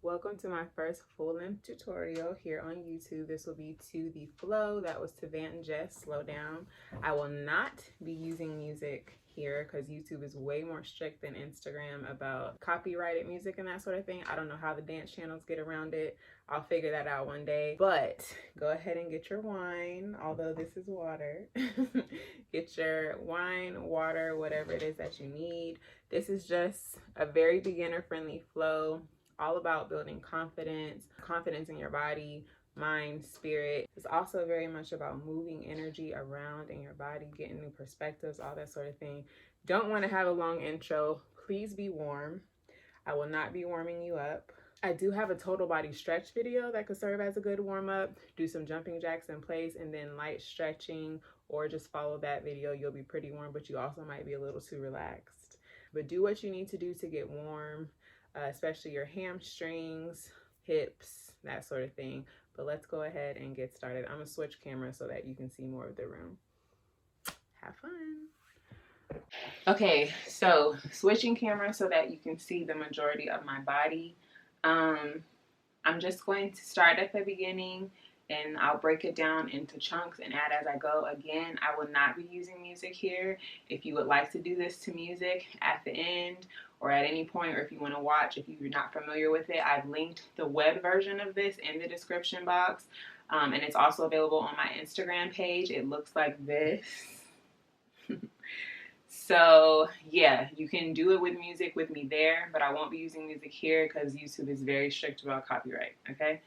Welcome to my first full-length tutorial here on YouTube. This will be To The Flow. That was to VanJess, Slow Down. I will not be using music here because YouTube is way more strict than Instagram about copyrighted music and that sort of thing. I don't know how the dance channels get around it. I'll figure that out one day. But go ahead and get your wine, although this is water. Get your wine, water, whatever it is that you need. This is just a very beginner-friendly flow, all about building confidence in your body, mind, spirit. It's also very much about moving energy around in your body, getting new perspectives, all that sort of thing. Don't want to have a long intro. Please be warm. I will not be warming you up. I do have a total body stretch video that could serve as a good warm-up. Do some jumping jacks in place and then light stretching, or just follow that video. You'll be pretty warm, but you also might be a little too relaxed. But do what you need to do to get warm, especially your hamstrings, hips, that sort of thing. But let's go ahead and get started. I'm gonna switch cameras so that you can see more of the room. Have fun. Okay, so switching camera so that you can see the majority of my body. I'm just going to start at the beginning and I'll break it down into chunks and add as I go. Again, I will not be using music here. If you would like to do this to music at the end or at any point, or if you want to watch, if you're not familiar with it, I've linked the web version of this in the description box. And it's also available on my Instagram page. It looks like this. So yeah, you can do it with music with me there, but I won't be using music here because YouTube is very strict about copyright, okay?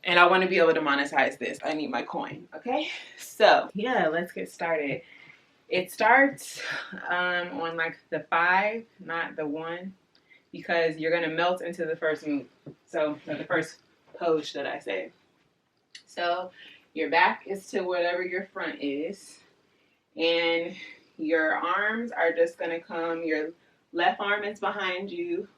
And I want to be able to monetize this. I need my coin, okay? So yeah, let's get started. It starts on like the 5, not the 1, because you're gonna melt into the first move. So the first pose, should I say. So your back is to whatever your front is, and your arms are just gonna come, your left arm is behind you.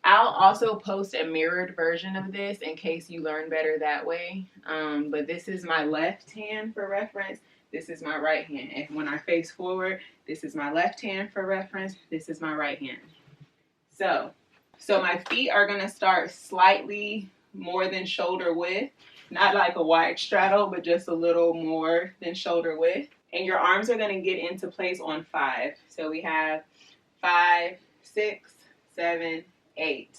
I'll also post a mirrored version of this in case you learn better that way. But this is my left hand for reference. This is my right hand. And when I face forward, this is my left hand for reference. This is my right hand. So my feet are gonna start slightly more than shoulder width. Not like a wide straddle, but just a little more than shoulder width. And your arms are gonna get into place on 5. So we have 5, 6, 7, 8.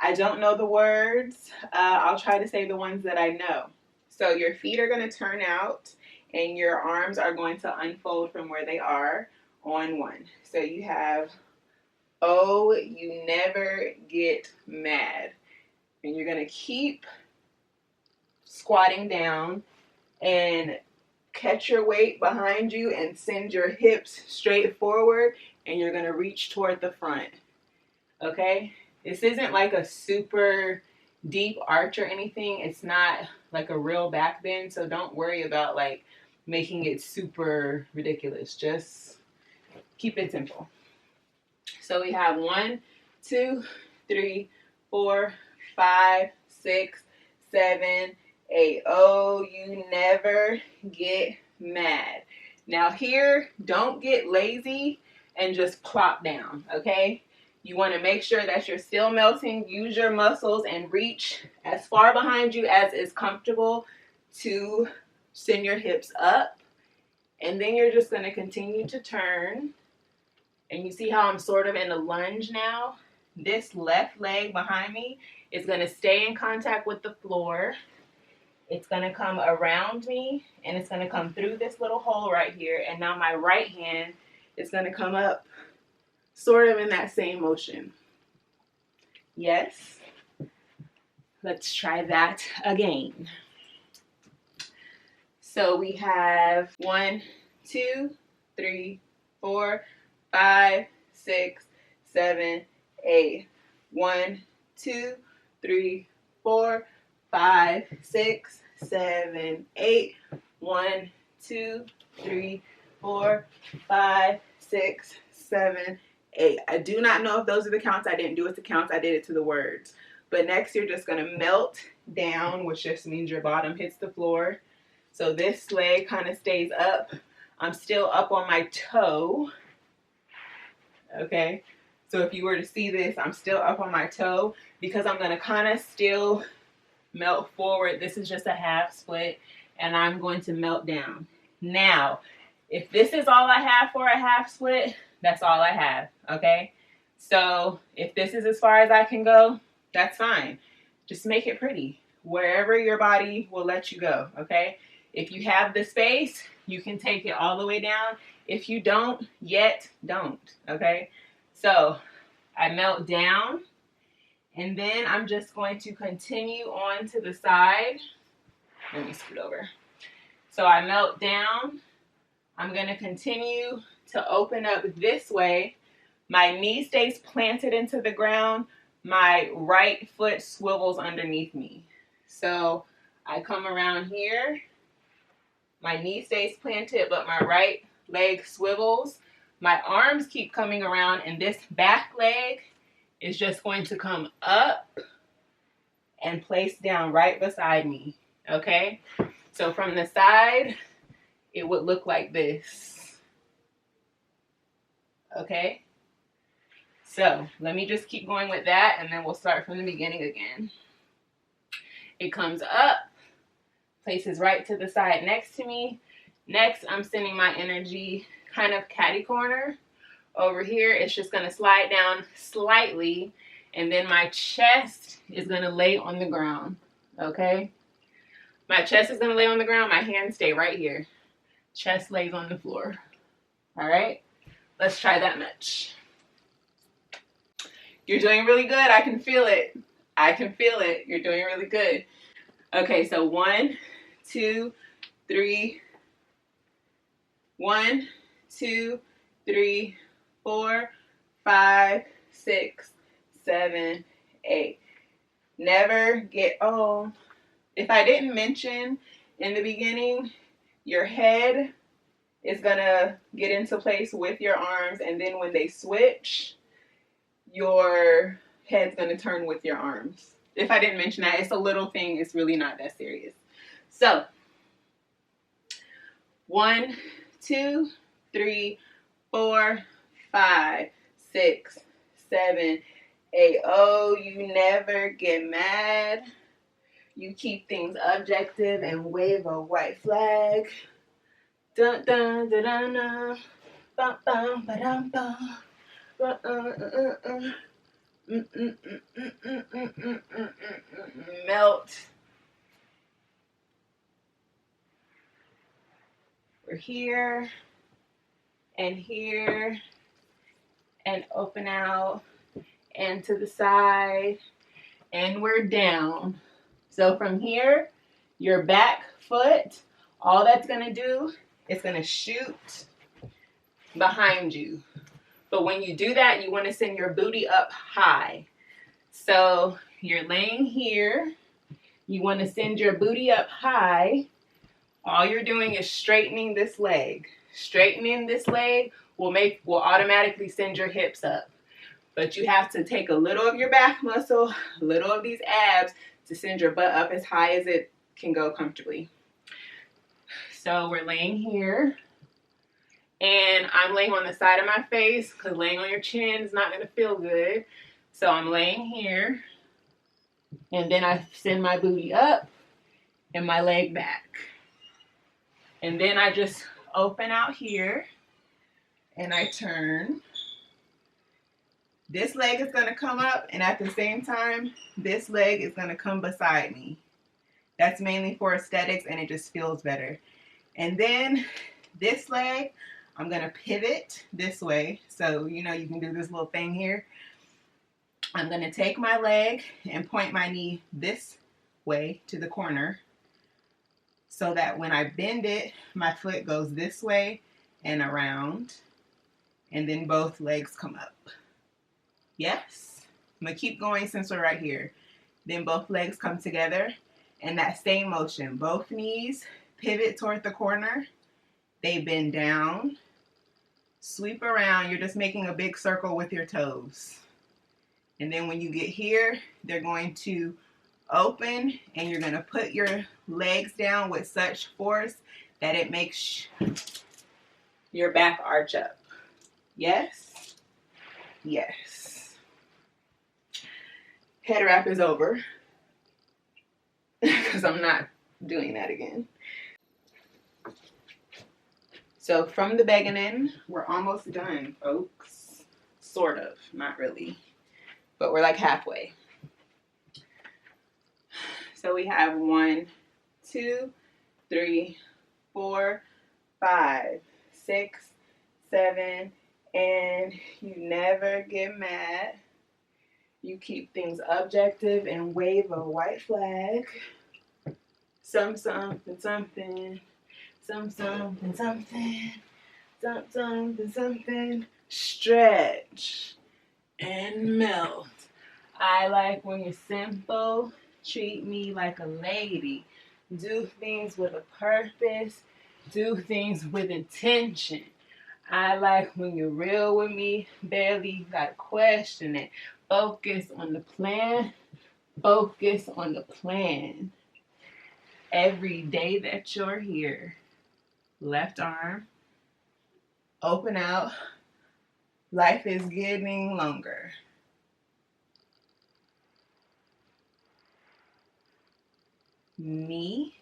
I don't know the words. I'll try to say the ones that I know. So your feet are gonna turn out and your arms are going to unfold from where they are on 1. So you have, oh, you never get mad. And you're gonna keep squatting down and catch your weight behind you and send your hips straight forward, and you're gonna reach toward the front, okay? This isn't like a super deep arch or anything. It's not like a real back bend, so don't worry about like making it super ridiculous. Just keep it simple. So we have 1, 2, 3, 4, 5, 6, 7, 8. Oh, you never get mad. Now here, don't get lazy and just plop down, okay? You want to make sure that you're still melting. Use your muscles and reach as far behind you as is comfortable to send your hips up. And then you're just going to continue to turn. And you see how I'm sort of in a lunge now? This left leg behind me is going to stay in contact with the floor. It's going to come around me, and it's going to come through this little hole right here. And now my right hand is going to come up sort of in that same motion. Yes? Let's try that again. So we have 1, 2, 3, 4, 5, 6, 7, 8. 1, 2, 3, 4, 5, 6, 7, 8. 1, 2, 3, 4, 5, 6, 7, 8. I do not know if those are the counts. I didn't do it to counts. I did it to the words. But next you're just going to melt down, which just means your bottom hits the floor. So this leg kind of stays up. I'm still up on my toe. Okay. So if you were to see this, I'm still up on my toe because I'm gonna kind of still melt forward. This is just a half split and I'm going to melt down. Now, if this is all I have for a half split, that's all I have, okay? So if this is as far as I can go, that's fine. Just make it pretty, wherever your body will let you go, okay? If you have the space, you can take it all the way down. If you don't yet, don't, okay? So I melt down, and then I'm just going to continue on to the side. Let me scoot over. So I melt down. I'm going to continue to open up this way. My knee stays planted into the ground. My right foot swivels underneath me. So I come around here. My knee stays planted, but my right leg swivels. My arms keep coming around, and this back leg is just going to come up and place down right beside me, okay? So from the side, it would look like this, okay? So let me just keep going with that, and then we'll start from the beginning again. It comes up, places right to the side next to me. Next, I'm sending my energy kind of catty corner. Over here, it's just going to slide down slightly, and then my chest is going to lay on the ground, okay? My chest is going to lay on the ground. My hands stay right here. Chest lays on the floor, all right? Let's try that much. You're doing really good. I can feel it. I can feel it. You're doing really good. Okay, so 1, 2, 3. 1, 2, 3, 4, 5, 6, 7, 8. Never get, oh, if I didn't mention in the beginning, your head is gonna get into place with your arms, and then when they switch, your head's gonna turn with your arms. If I didn't mention that, it's a little thing, it's really not that serious. So, 1, 2, 3, 4, 5, 6, 7, 8. Oh, you never get mad. You keep things objective and wave a white flag. Dun dun dun dun dun. Bum bum ba dum bum. Melt. We're here and here and open out and to the side and we're down. So from here, your back foot, all that's gonna do is gonna shoot behind you. But when you do that, you wanna send your booty up high. So you're laying here, you wanna send your booty up high. All you're doing is straightening this leg. Straightening this leg will automatically send your hips up. But you have to take a little of your back muscle, a little of these abs to send your butt up as high as it can go comfortably. So we're laying here. And I'm laying on the side of my face because laying on your chin is not going to feel good. So I'm laying here. And then I send my booty up and my leg back. And then I just open out here and I turn. This leg is going to come up, and at the same time, this leg is going to come beside me. That's mainly for aesthetics, and it just feels better. And then this leg, I'm going to pivot this way. So, you know, you can do this little thing here. I'm going to take my leg and point my knee this way to the corner, so that when I bend it, my foot goes this way and around, and then both legs come up. Yes? I'm going to keep going since we're right here. Then both legs come together, and that same motion. Both knees pivot toward the corner. They bend down. Sweep around. You're just making a big circle with your toes. And then when you get here, they're going to open, and you're going to put your legs down with such force that it makes your back arch up. Yes? Yes. Head wrap is over because I'm not doing that again. So from the beginning, we're almost done, folks. Sort of, not really, but we're like halfway. So we have 1, 2, 3, 4, 5, 6, 7, and you never get mad. You keep things objective and wave a white flag. Something, something, something, something, something. Stretch and melt. I like when you're simple. Treat me like a lady. Do things with a purpose. Do things with intention. I like when you're real with me. Barely gotta question it. Focus on the plan. Focus on the plan. Every day that you're here, left arm, open out. Life is getting longer. Knee.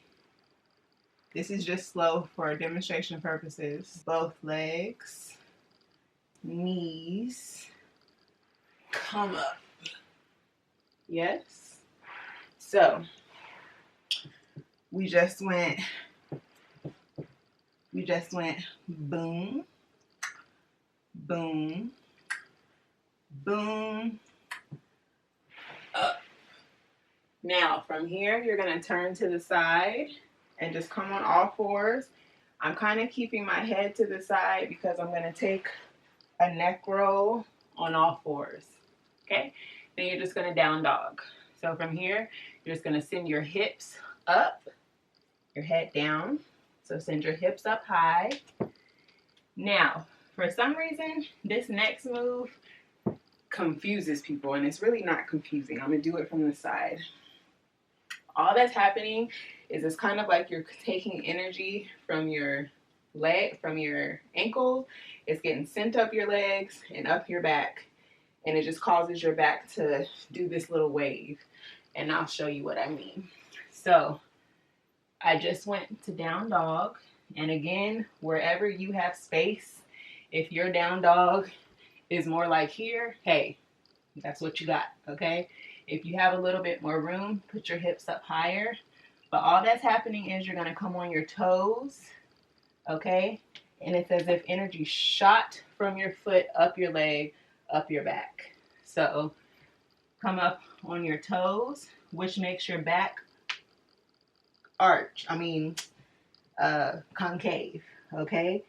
This is just slow for demonstration purposes. Both legs. Knees. Come up. Yes. So we just went boom, boom, boom, up. Now from here, you're gonna turn to the side and just come on all fours. I'm kind of keeping my head to the side because I'm gonna take a neck roll on all fours, okay? Then you're just gonna down dog. So from here, you're just gonna send your hips up, your head down. So send your hips up high. Now, for some reason, this next move confuses people, and it's really not confusing. I'm gonna do it from the side. All that's happening is it's kind of like you're taking energy from your leg, from your ankles. It's getting sent up your legs and up your back, and it just causes your back to do this little wave. And I'll show you what I mean. So I just went to down dog, and again, wherever you have space, if your down dog is more like here, hey, that's what you got, okay? If you have a little bit more room, put your hips up higher. But all that's happening is you're gonna come on your toes, okay? And it's as if energy shot from your foot up your leg, up your back. So come up on your toes, which makes your back concave, okay?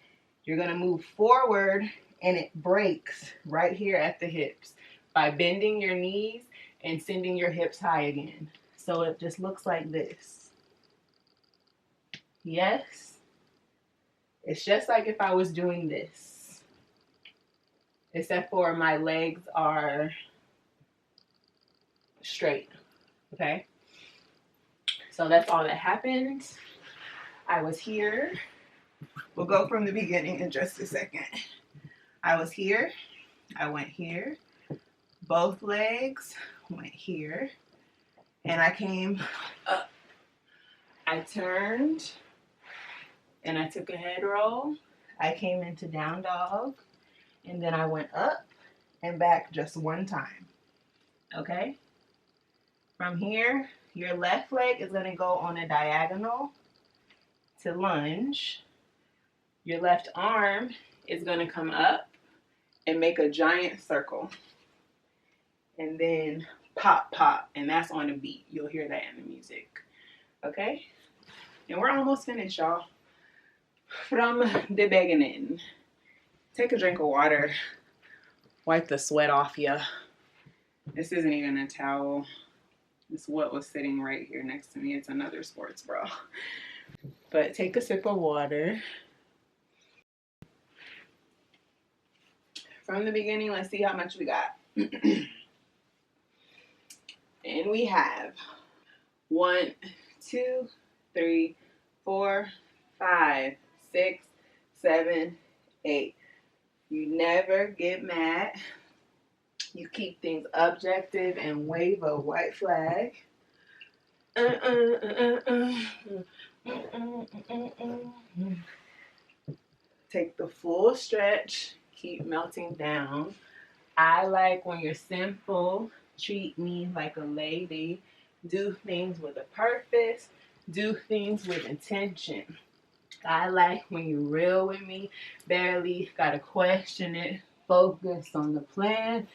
You're gonna move forward and it breaks right here at the hips by bending your knees and sending your hips high again. So it just looks like this. Yes? It's just like if I was doing this, except for my legs are straight, okay? So that's all that happened. I was here. We'll go from the beginning in just a second. I was here. I went here. Both legs went here. And I came up. I turned and I took a head roll. I came into down dog. And then I went up and back just one time. Okay? From here, your left leg is going to go on a diagonal to lunge. Your left arm is going to come up and make a giant circle. And then pop, pop. And that's on the beat. You'll hear that in the music. Okay? And we're almost finished, y'all. From the beginning. Take a drink of water. Wipe the sweat off you. This isn't even a towel. It's what was sitting right here next to me. It's another sports bra. But take a sip of water. From the beginning, let's see how much we got. And we have 1, 2, 3, 4, 5, 6, 7, 8. You never get mad. You keep things objective and wave a white flag. Take the full stretch. Keep melting down. I like when you're simple. Treat me like a lady. Do things with a purpose. Do things with intention. I like when you're real with me. Barely gotta question it. Focus on the plan.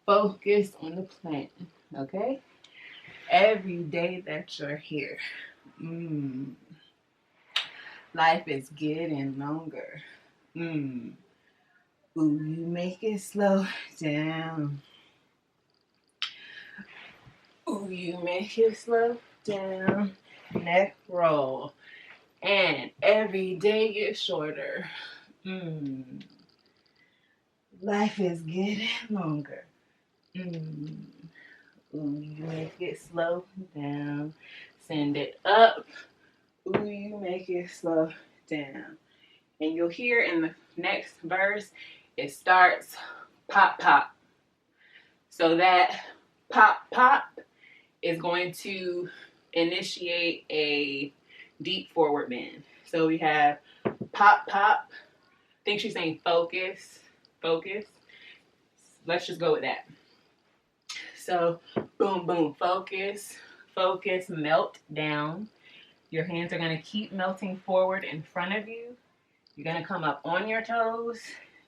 Focus on the plan. Okay? Every day that you're here. Life is getting longer. Ooh, you make it slow down. Ooh, you make it slow down. Neck roll. And every day gets shorter. Life is getting longer. Ooh, you make it slow down. Send it up. Ooh, you make it slow down. And you'll hear in the next verse, it starts pop, pop. So that pop, pop is going to initiate a deep forward bend. So we have pop, pop. I think she's saying focus, focus. Let's just go with that. So boom, boom, focus, focus, melt down. Your hands are going to keep melting forward in front of you. You're going to come up on your toes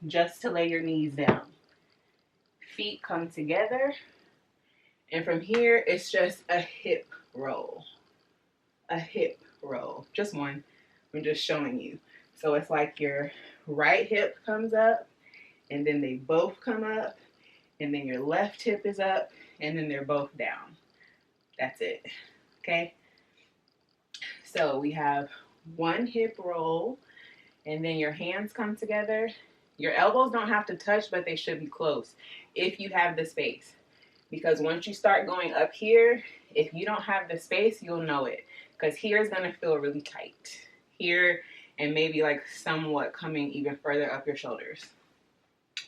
just to lay your knees down. Feet come together. And from here, it's just a hip roll. A hip roll. Just one. I'm just showing you. So it's like your right hip comes up, and then they both come up, and then your left hip is up, and then they're both down. That's it. Okay? So we have one hip roll, and then your hands come together. Your elbows don't have to touch, but they should be close if you have the space. Because once you start going up here, if you don't have the space, you'll know it. Because here is going to feel really tight. Here and maybe like somewhat coming even further up your shoulders.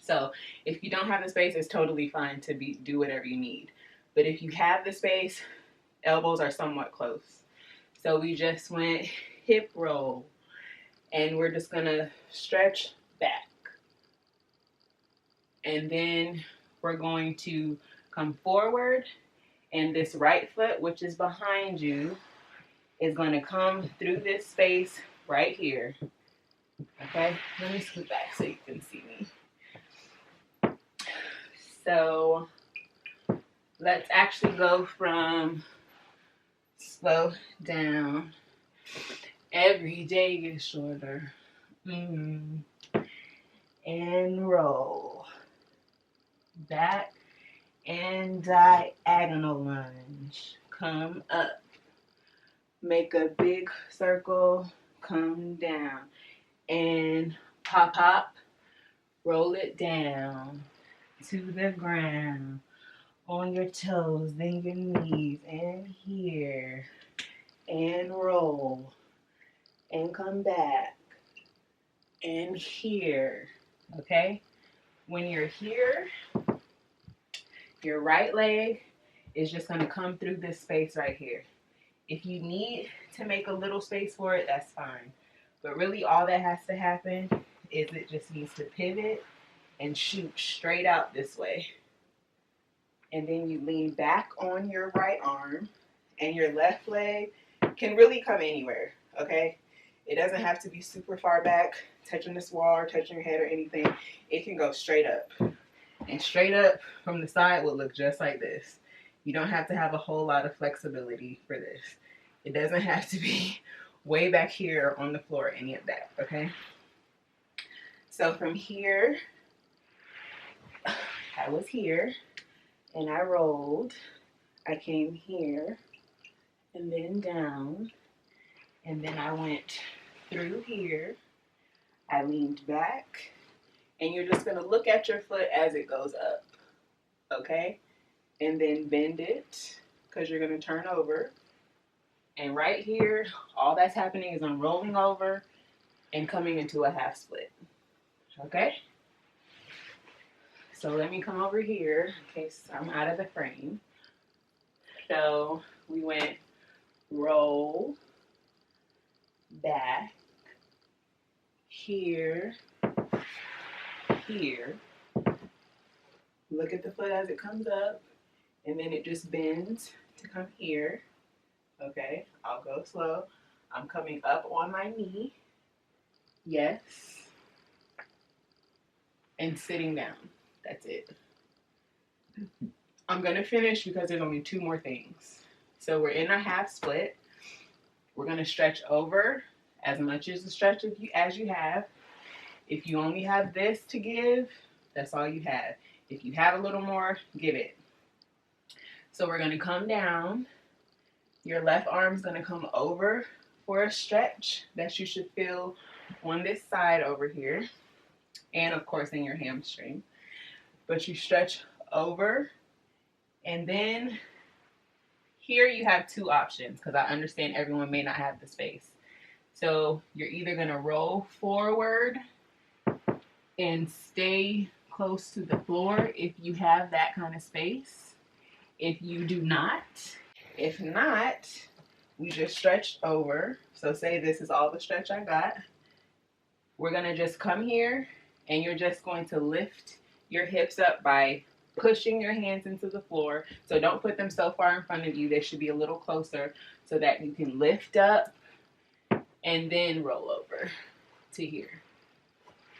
So if you don't have the space, it's totally fine to do whatever you need. But if you have the space, elbows are somewhat close. So we just went hip roll. And we're just going to stretch back. And then we're going to come forward. And this right foot, which is behind you, is going to come through this space right here. Okay? Let me scoot back so you can see me. So let's actually go from slow down. Every day gets shorter. And roll. Back and diagonal lunge. Come up. Make a big circle. Come down. And pop, pop. Roll it down to the ground. On your toes, then your knees. And here. And roll. And come back. And here. Okay? When you're here, your right leg is just going to come through this space right here. If you need to make a little space for it, that's fine. But really all that has to happen is it just needs to pivot and shoot straight out this way. And then you lean back on your right arm, and your left leg can really come anywhere, okay? It doesn't have to be super far back, touching this wall or touching your head or anything. It can go straight up. And straight up from the side will look just like this. You don't have to have a whole lot of flexibility for this. It doesn't have to be way back here on the floor, any of that, okay? So from here, I was here, and I rolled. I came here, and then down, and then I went through here. I leaned back, and you're just going to look at your foot as it goes up, okay? And then bend it, because you're going to turn over. And right here, all that's happening is I'm rolling over and coming into a half split, okay? So let me come over here in case I'm out of the frame. So we went roll, back, here, here. Look at the foot as it comes up, and then it just bends to come here. Okay, I'll go slow. I'm coming up on my knee. Yes. And sitting down. That's it. I'm going to finish because there's only 2 more things. So we're in a half split. We're going to stretch over as much as the stretch as you have. If you only have this to give, that's all you have. If you have a little more, give it. So we're going to come down. Your left arm's going to come over for a stretch that you should feel on this side over here. And of course in your hamstring. But you stretch over, and then here you have 2 options because I understand everyone may not have the space. So you're either going to roll forward and stay close to the floor if you have that kind of space. If you do not, if not, we just stretch over. So say this is all the stretch I got. We're going to just come here, and you're just going to lift your hips up by pushing your hands into the floor. So don't put them so far in front of you. They should be a little closer so that you can lift up and then roll over to here.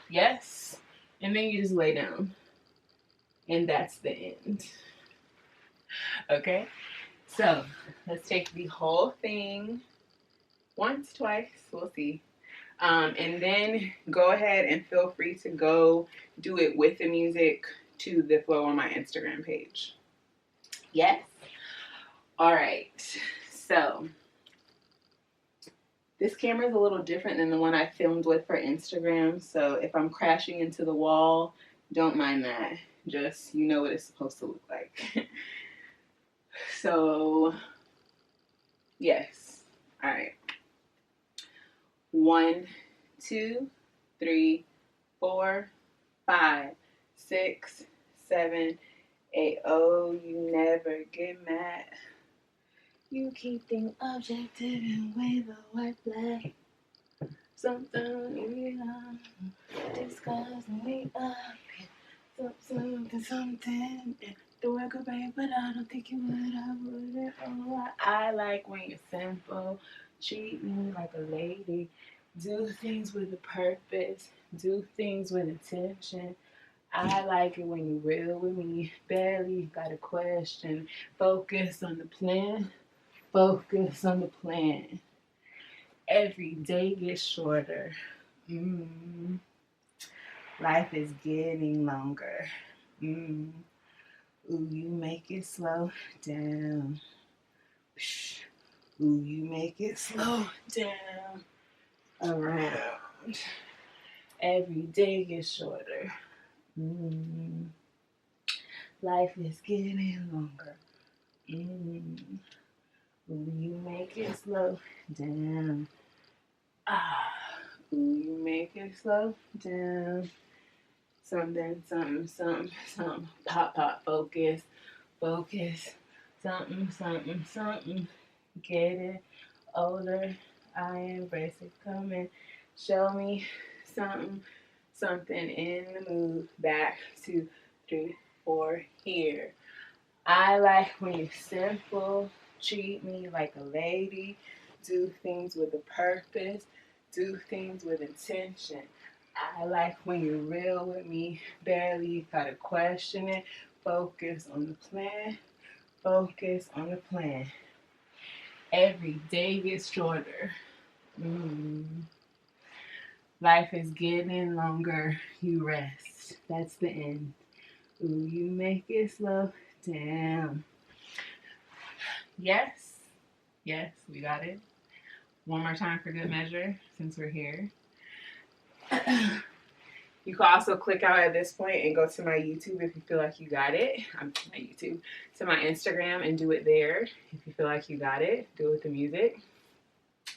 Yes? And then you just lay down. And that's the end. Okay? So let's take the whole thing once, twice. We'll see. And then go ahead and feel free to go do it with the music to the flow on my Instagram page. Yes? All right. So this camera is a little different than the one I filmed with for Instagram. So if I'm crashing into the wall, don't mind that. Just, you know what it's supposed to look like. So, yes. All right. 1, 2, 3, 4, 5, 6, 7, 8. Oh, you never get mad. You keep things objective and wave a white flag. Something we discuss me up. Something. The work could break, but I don't think you would. I wouldn't. Oh, I like when you're simple. Treat me like a lady. Do things with a purpose. Do things with intention. I like it when you're real with me. Barely got a question. Focus on the plan. Focus on the plan. Every day gets shorter. Life is getting longer. Ooh, you make it slow down. Ooh, you make it slow down. Around. Every day gets shorter. Life is getting longer. Ooh, you make it slow down. Ooh, you make it slow down. Something, pop, focus, something, getting older, I embrace it, coming, show me something in the move, back to 3, 4, here. I like when you're simple, treat me like a lady, do things with a purpose, do things with intention. I like when you're real with me, barely gotta question it. Focus on the plan, focus on the plan. Every day gets shorter. Life is getting longer, you rest. That's the end. Ooh, you make it slow down. Yes, we got it. One more time for good measure, since we're here. You can also click out at this point and go to my YouTube if you feel like you got it. To my Instagram and do it there. If you feel like you got it, do it with the music.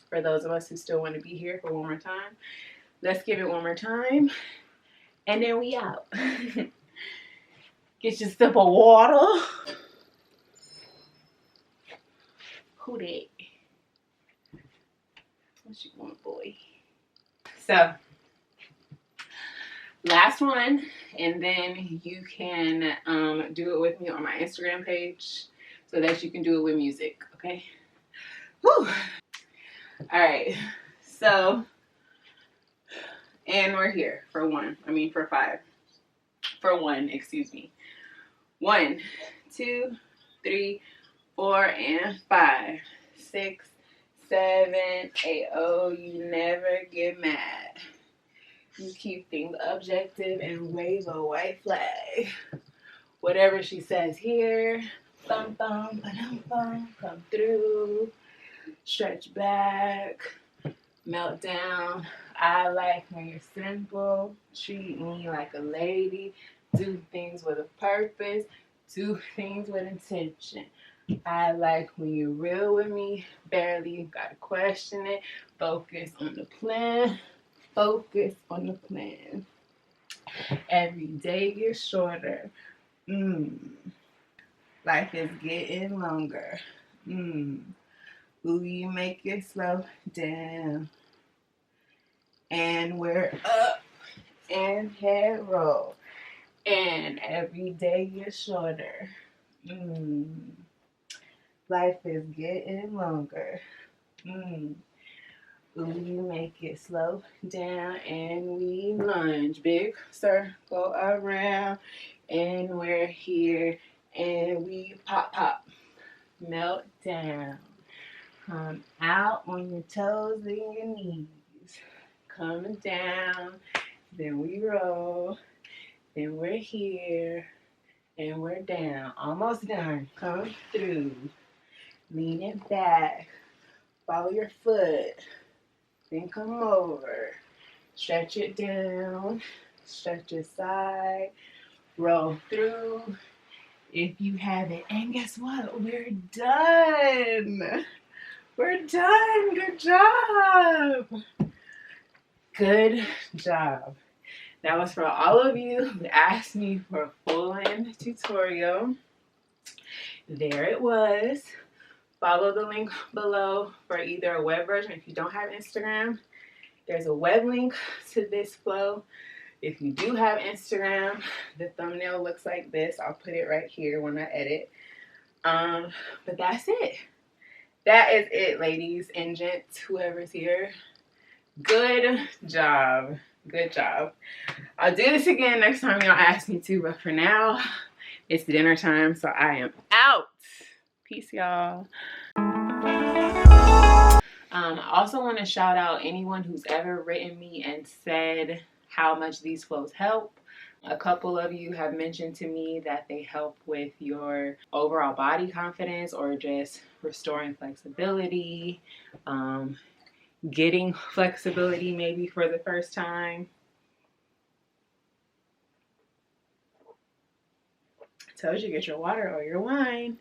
For those of us who still want to be here for one more time, let's give it one more time. And then we out. Get your sip of water. Who that? What you want, boy? So, last one, and then you can do it with me on my Instagram page so that you can do it with music, okay? Whew. All right, so, and we're here for one, excuse me. 1, 2, 3, 4, and 5, 6, 7, 8. Oh, you never get mad. You keep things objective and wave a white flag. Whatever she says here, bum bum, ba-dum bum, come through, stretch back, melt down. I like when you're simple, treat me like a lady, do things with a purpose, do things with intention. I like when you're real with me, barely gotta question it, focus on the plan, focus on the plan. Every day gets shorter. Life is getting longer. Ooh, you make it slow down. And we're up and head roll. And every day gets shorter. Life is getting longer. Ooh, you make it slow down and we lunge. Big circle around and we're here and we pop, pop. Melt down. Come out on your toes and your knees. Coming down. Then we roll. Then we're here. And we're down. Almost done. Come through. Lean it back. Follow your foot. Then come over. Stretch it down. Stretch it side. Roll through. If you haven't. And guess what? We're done. We're done. Good job. Good job. That was for all of you who asked me for a full-length tutorial. There it was. Follow the link below for either a web version. If you don't have Instagram, there's a web link to this flow. If you do have Instagram, the thumbnail looks like this. I'll put it right here when I edit. But that's it. That is it, ladies and gents, whoever's here. Good job. Good job. I'll do this again next time y'all ask me to, but for now, it's dinner time, so I am out. Peace, y'all. I also want to shout out anyone who's ever written me and said how much these flows help. A couple of you have mentioned to me that they help with your overall body confidence or just restoring flexibility, getting flexibility maybe for the first time. Told you, get your water or your wine.